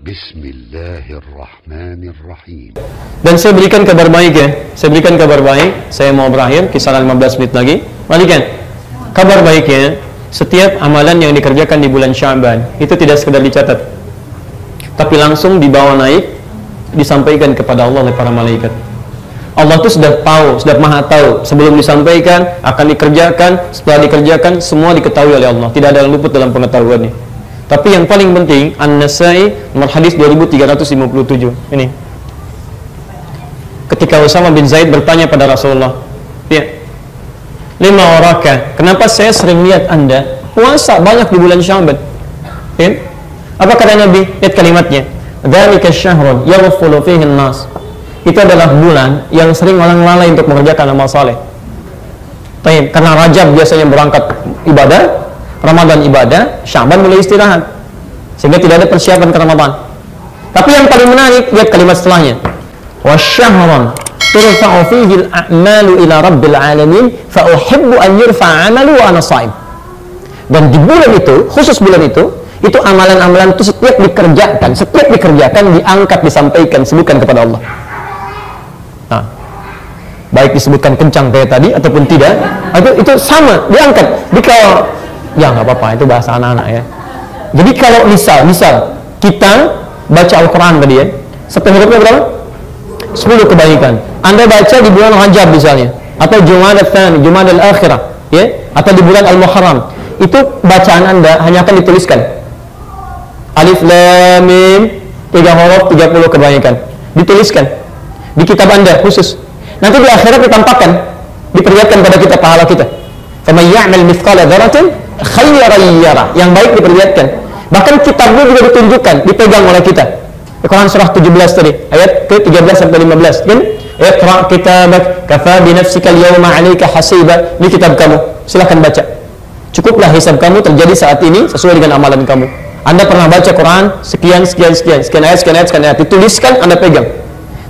Bismillahirrahmanirrahim. Dan saya berikan kabar baik ya. Saya berikan kabar baik. Saya mau berakhir, kisaran 15 menit lagi. Balikan. Kabar baiknya, setiap amalan yang dikerjakan di bulan Sya'ban itu tidak sekedar dicatat, tapi langsung dibawa naik, disampaikan kepada Allah oleh para malaikat. Allah itu sudah tahu, sudah maha tahu. Sebelum disampaikan, akan dikerjakan, setelah dikerjakan, semua diketahui oleh Allah. Tidak ada yang luput dalam pengetahuannya. Tapi yang paling penting, An-Nasai nomor hadis 2357 ini. Ketika Usama bin Zaid bertanya pada Rasulullah, ya, lima waraka, kenapa saya sering lihat Anda puasa banyak di bulan Sya'ban? Ya? Apa kata Nabi? Lihat kalimatnya. Dzalika syahrun yaghfulu fihi an-nas. Itu adalah bulan yang sering orang lalai untuk mengerjakan amal saleh. Karena Rajab biasanya berangkat ibadah, Ramadan ibadah, Sya'ban mulai istirahat, sehingga tidak ada persiapan ke Ramadan. Tapi yang paling menarik, lihat kalimat setelahnya. Wasyahran turfa'u fihi al-a'malu ila rabbil alamin fa uhibbu an yurfa'a 'amalu wa ana sha'im. Dan di bulan itu, khusus bulan itu amalan-amalan itu setiap dikerjakan diangkat, disampaikan, sebutkan kepada Allah. Nah, baik disebutkan kencang kayak tadi ataupun tidak, itu sama, diangkat. Jadi kalau ya nggak apa-apa, itu bahasa anak-anak ya. Jadi kalau misal kita baca Al-Quran tadi ya, setiap hurufnya berapa? 10 kebaikan. Anda baca di bulan Rajab misalnya, atau Jumadal Tsani, Jumadal Akhirah, ya, atau di bulan Al-Muharram, itu bacaan Anda hanya akan dituliskan. Alif Lam Mim, 3 huruf, 30 kebaikan. Dituliskan di kitab Anda khusus. Nanti di akhirat ditampakkan, diperlihatkan pada kita pahala kita. Faman ya'mal mithqala dzarratin khairan yarah, yang baik diperlihatkan. Bahkan kitabnya juga ditunjukkan, dipegang oleh kita. Al-Quran surah 17 tadi, ayat ke-13 sampai 15 kan? Iqra kitabak kafa bi nafsika al-yawma 'alaika hasiba. Ini kitab kamu, silakan baca. Cukuplah hisab kamu terjadi saat ini sesuai dengan amalan kamu. Anda pernah baca Quran sekian ayat, dituliskan, Anda pegang.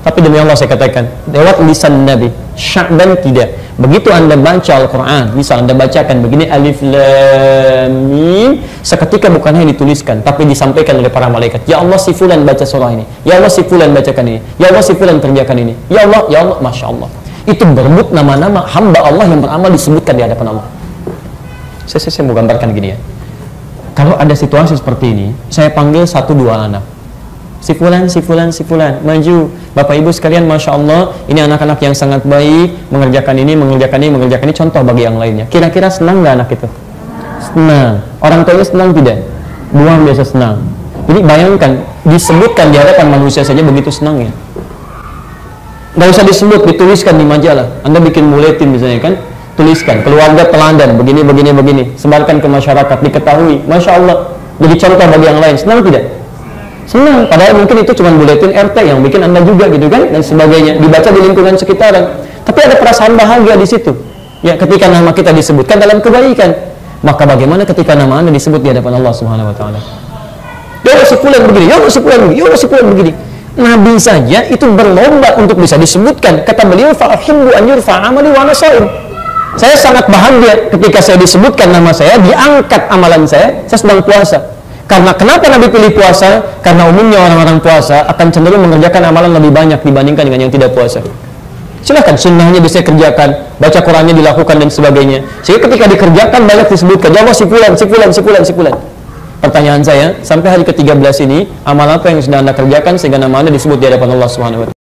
Tapi demi Allah saya katakan, lewat lisan Nabi, Sya'ban tidak. Begitu Anda baca Al-Quran, misal Anda bacakan begini, Alif Lam Mim, seketika bukan hanya dituliskan, tapi disampaikan oleh para malaikat. Ya Allah, si fulan baca surah ini. Ya Allah, si fulan bacakan ini. Ya Allah, si fulan kerjakan ini. Ya Allah, Masya Allah. Itu berebut nama-nama hamba Allah yang beramal disebutkan di hadapan Allah. Saya mau gambarkan gini ya. Kalau ada situasi seperti ini, saya panggil 1-2 anak. Si fulan, maju. Bapak Ibu sekalian, Masya Allah, ini anak-anak yang sangat baik, mengerjakan ini, contoh bagi yang lainnya. Kira-kira senang nggak anak itu? Senang. Orang tuanya senang tidak? Buang biasa senang. Jadi bayangkan, disebutkan di hadapan manusia saja begitu senangnya. Nggak usah disebut, dituliskan di majalah. Anda bikin buletin misalnya kan, tuliskan, keluarga teladan, begini, sebarkan ke masyarakat, diketahui. Masya Allah, jadi contoh bagi yang lain. Senang tidak? Senang, padahal mungkin itu cuma buletin RT yang bikin Anda juga gitu kan, dan sebagainya, dibaca di lingkungan sekitaran. Tapi ada perasaan bahagia di situ. Ya, ketika nama kita disebutkan dalam kebaikan, maka bagaimana ketika nama Anda disebut di hadapan Allah Subhanahu wa taala? Ya Allah, si fulan begini, ya Allah, si fulan begini. Nabi saja itu berlomba untuk bisa disebutkan. Kata beliau, fa uhibbu an yurfa'a 'amali wa ana sha'im. Saya sangat bahagia ketika saya disebutkan nama saya, diangkat amalan saya sedang puasa. Karena kenapa Nabi pilih puasa? Karena umumnya orang-orang puasa akan cenderung mengerjakan amalan lebih banyak dibandingkan dengan yang tidak puasa. Silahkan, sunnahnya bisa kerjakan, baca Qurannya dilakukan dan sebagainya. Sehingga ketika dikerjakan banyak disebutkan, ya Allah, si fulan. Pertanyaan saya, sampai hari ke-13 ini, amal apa yang sudah Anda kerjakan sehingga nama Anda disebut di hadapan Allah Subhanahu wa taala?